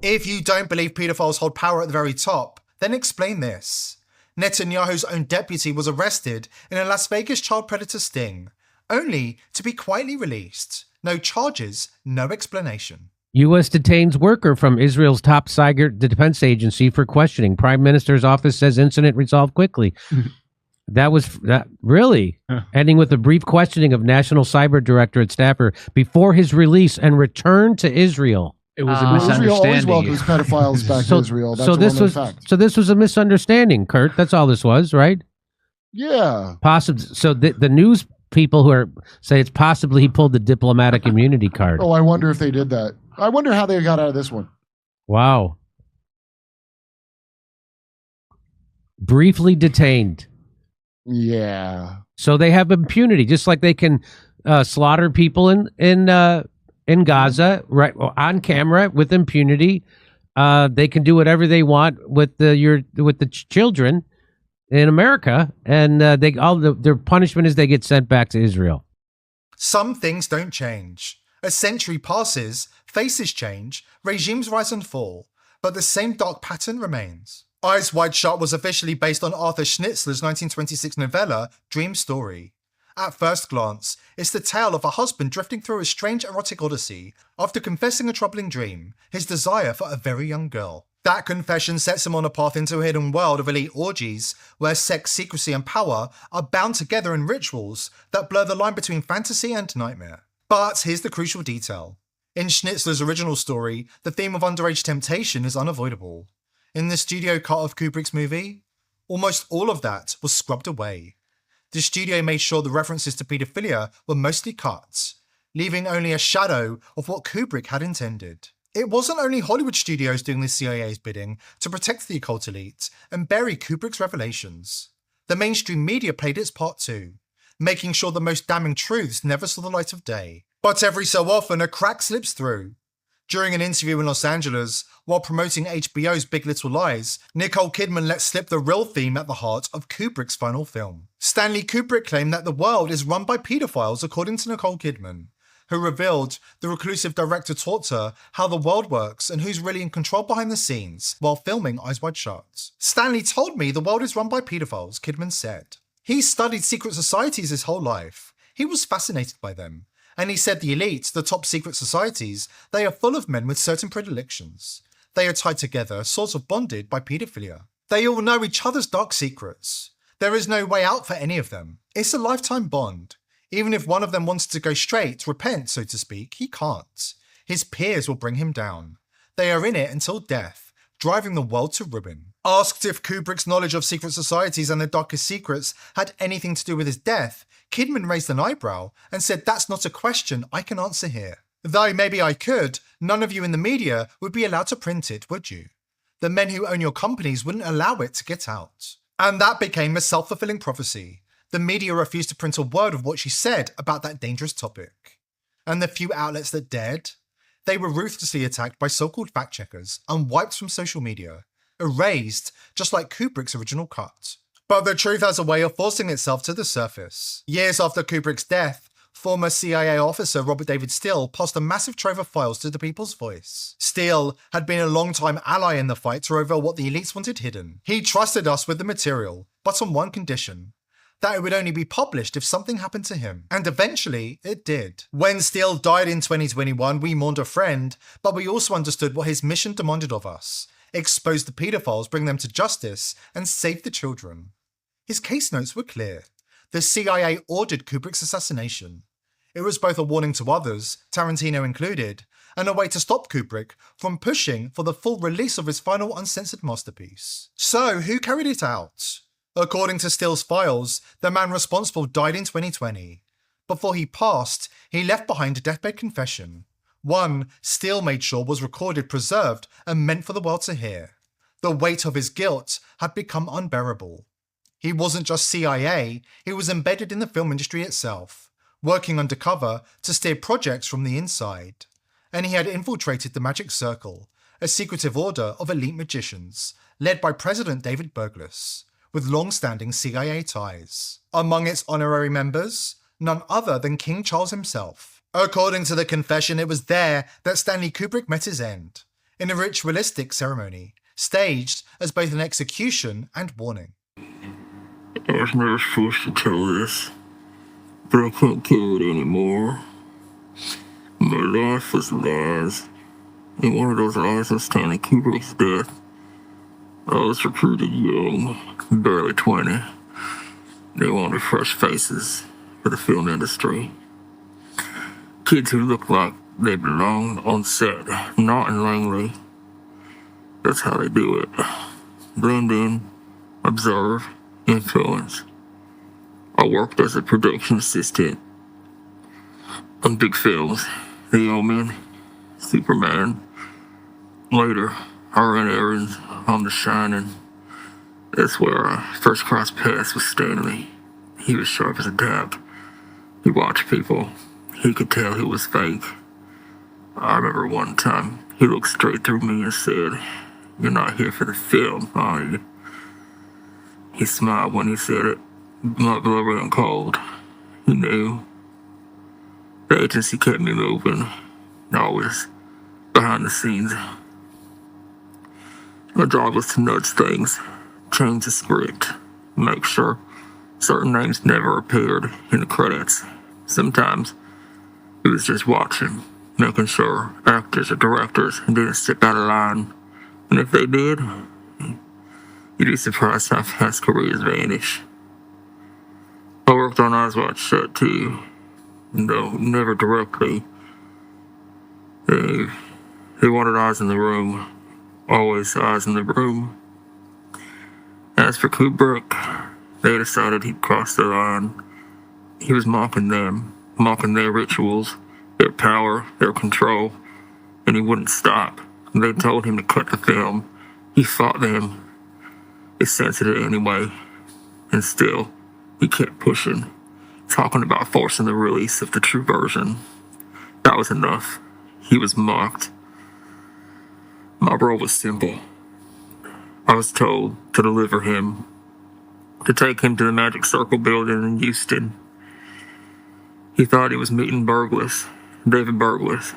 If you don't believe pedophiles hold power at the very top, then explain this. Netanyahu's own deputy was arrested in a Las Vegas child predator sting, only to be quietly released. No charges, no explanation. U.S. detains worker from Israel's top cyber defense agency for questioning. Prime Minister's office says incident resolved quickly. That really ending with a brief questioning of National Cyber Director at staffer before his release and return to Israel. It was a misunderstanding. Israel always welcomes pedophiles back to Israel. That's so this was a misunderstanding, Kurt. That's all this was, right? Yeah. So the news people who say it's possibly he pulled the diplomatic immunity card. Oh, I wonder if they did that. I wonder how they got out of this one. Wow. Briefly detained. Yeah. So they have impunity, just like they can slaughter people in Gaza, right, on camera with impunity. They can do whatever they want with the children in America, and their punishment is they get sent back to Israel. Some things don't change. A century passes, faces change, regimes rise and fall, but the same dark pattern remains. Eyes Wide Shut was officially based on Arthur Schnitzler's 1926 novella, Dream Story. At first glance, it's the tale of a husband drifting through a strange erotic odyssey after confessing a troubling dream, his desire for a very young girl. That confession sets him on a path into a hidden world of elite orgies, where sex, secrecy, and power are bound together in rituals that blur the line between fantasy and nightmare. But here's the crucial detail. In Schnitzler's original story, the theme of underage temptation is unavoidable. In the studio cut of Kubrick's movie, almost all of that was scrubbed away. The studio made sure the references to paedophilia were mostly cut, leaving only a shadow of what Kubrick had intended. It wasn't only Hollywood studios doing the CIA's bidding to protect the occult elite and bury Kubrick's revelations. The mainstream media played its part too, making sure the most damning truths never saw the light of day. But every so often, a crack slips through. During an interview in Los Angeles, while promoting HBO's Big Little Lies, Nicole Kidman let slip the real theme at the heart of Kubrick's final film. Stanley Kubrick claimed that the world is run by pedophiles, according to Nicole Kidman, who revealed the reclusive director taught her how the world works and who's really in control behind the scenes while filming Eyes Wide Shut. Stanley told me the world is run by pedophiles, Kidman said. He studied secret societies his whole life. He was fascinated by them. And he said the elite, the top secret societies, they are full of men with certain predilections. They are tied together, sort of bonded by paedophilia. They all know each other's dark secrets. There is no way out for any of them. It's a lifetime bond. Even if one of them wanted to go straight, repent, so to speak, he can't. His peers will bring him down. They are in it until death, driving the world to ruin. Asked if Kubrick's knowledge of secret societies and their darkest secrets had anything to do with his death, Kidman raised an eyebrow and said that's not a question I can answer here. Though maybe I could, none of you in the media would be allowed to print it, would you? The men who own your companies wouldn't allow it to get out. And that became a self-fulfilling prophecy. The media refused to print a word of what she said about that dangerous topic. And the few outlets that dared, they were ruthlessly attacked by so-called fact-checkers and wiped from social media, erased just like Kubrick's original cut. But the truth has a way of forcing itself to the surface. Years after Kubrick's death, former CIA officer Robert David Steele passed a massive trove of files to the People's Voice. Steele had been a long-time ally in the fight to reveal what the elites wanted hidden. He trusted us with the material, but on one condition: that it would only be published if something happened to him. And eventually, it did. When Steele died in 2021, we mourned a friend, but we also understood what his mission demanded of us: expose the pedophiles, bring them to justice, and save the children. His case notes were clear. The CIA ordered Kubrick's assassination. It was both a warning to others, Tarantino included, and a way to stop Kubrick from pushing for the full release of his final uncensored masterpiece. So, who carried it out? According to Steele's files, the man responsible died in 2020. Before he passed, he left behind a deathbed confession. One Steele made sure was recorded, preserved, and meant for the world to hear. The weight of his guilt had become unbearable. He wasn't just CIA, he was embedded in the film industry itself, working undercover to steer projects from the inside. And he had infiltrated the Magic Circle, a secretive order of elite magicians, led by President David Berglas, with long-standing CIA ties. Among its honorary members, none other than King Charles himself. According to the confession, it was there that Stanley Kubrick met his end. in a ritualistic ceremony, staged as both an execution and warning. I was never supposed to tell this, but I can't carry it anymore. My life was lies, and one of those lies was Stanley Kubrick's death. I was recruited young, barely 20. They wanted fresh faces for the film industry. Kids who looked like they belonged on set, not in Langley. That's how they do it. Blend in, observe, influence. I worked as a production assistant on big films, The Omen, Superman. Later, I ran errands on The Shining. That's where I first crossed paths with Stanley. He was sharp as a tack. He watched people. He could tell he was fake. I remember one time he looked straight through me and said, "You're not here for the film, are you?" He smiled when he said it. My blood ran cold. He knew. The agency kept me moving, always behind the scenes. My job was to nudge things, change the script, make sure certain names never appeared in the credits. Sometimes it was just watching, making sure actors or directors didn't step out of line. And if they did, you'd be surprised how fast careers vanish. I worked on Eyes Wide Shut too, though never directly. They wanted eyes in the room, always eyes in the room. As for Kubrick, they decided he'd crossed the line. He was mocking them, mocking their rituals, their power, their control, and he wouldn't stop. They told him to cut the film. He fought them. They censored it anyway, and still, he kept pushing, talking about forcing the release of the true version. That was enough. He was mocked. My role was simple. I was told to deliver him, to take him to the Magic Circle building in Houston. He thought he was meeting Burgess, David Burgess,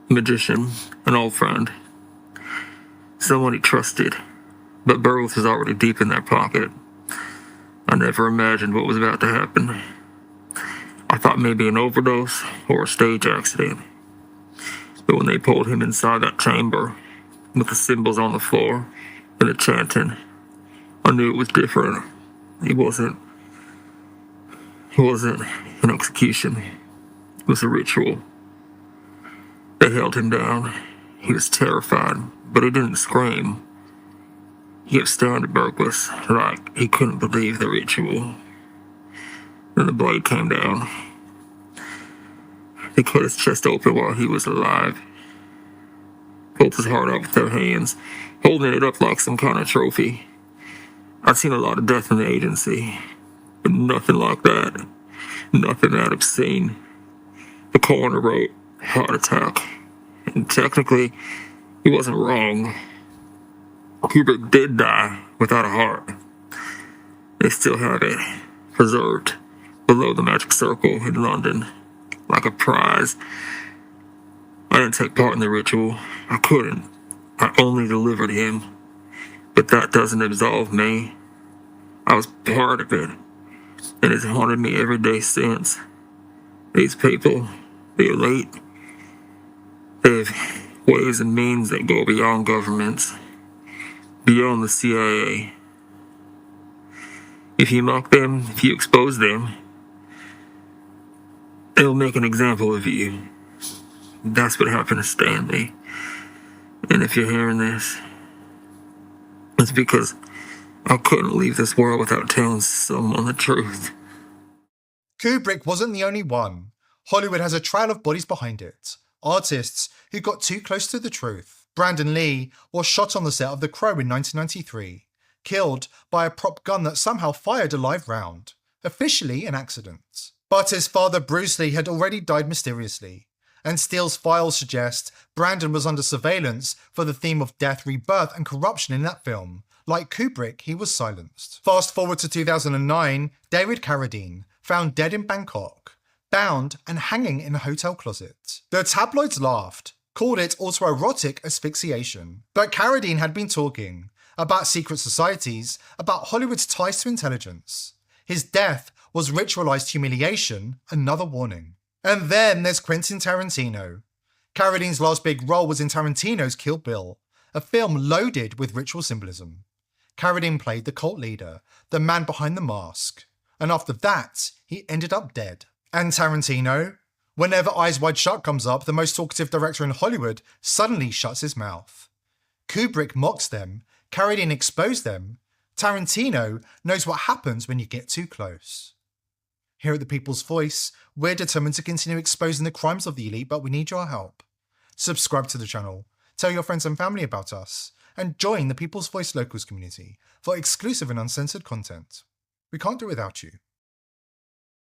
magician, an old friend, someone he trusted, but Burgess was already deep in their pocket. I never imagined what was about to happen. I thought maybe an overdose or a stage accident. But when they pulled him inside that chamber, with the symbols on the floor and the chanting, I knew it was different. It wasn't an execution. It was a ritual. They held him down. He was terrified, but he didn't scream. He kept staring at Burgess like he couldn't believe the ritual. Then the blade came down. They cut his chest open while he was alive. Pulled his heart out with their hands, holding it up like some kind of trophy. I'd seen a lot of death in the agency, but nothing like that. Nothing that obscene. The coroner wrote, "Heart attack." And technically, he wasn't wrong. Kubrick did die without a heart. They still have it, preserved, below the Magic Circle in London, like a prize. I didn't take part in the ritual. I couldn't. I only delivered him. But that doesn't absolve me. I was part of it, and it's haunted me every day since. These people, the elite, they have ways and means that go beyond governments, beyond the CIA. If you mock them, if you expose them, they'll make an example of you. That's what happened to Stanley. And if you're hearing this, it's because I couldn't leave this world without telling someone the truth. Kubrick wasn't the only one. Hollywood has a trail of bodies behind it. Artists who got too close to the truth. Brandon Lee was shot on the set of The Crow in 1993, killed by a prop gun that somehow fired a live round. Officially an accident. But his father Bruce Lee had already died mysteriously, and Steele's files suggest Brandon was under surveillance for the theme of death, rebirth, and corruption in that film. Like Kubrick, he was silenced. Fast forward to 2009, David Carradine, found dead in Bangkok, bound and hanging in a hotel closet. The tabloids laughed, called it autoerotic asphyxiation. But Carradine had been talking about secret societies, about Hollywood's ties to intelligence. His death was ritualized humiliation, another warning. And then there's Quentin Tarantino. Carradine's last big role was in Tarantino's Kill Bill, a film loaded with ritual symbolism. Carradine played the cult leader, the man behind the mask. And after that, he ended up dead. And Tarantino? Whenever Eyes Wide Shut comes up, the most talkative director in Hollywood suddenly shuts his mouth. Kubrick mocks them, Carradine exposed them. Tarantino knows what happens when you get too close. Here at The People's Voice, we're determined to continue exposing the crimes of the elite, but we need your help. Subscribe to the channel, tell your friends and family about us, and join the People's Voice Locals community for exclusive and uncensored content. We can't do it without you.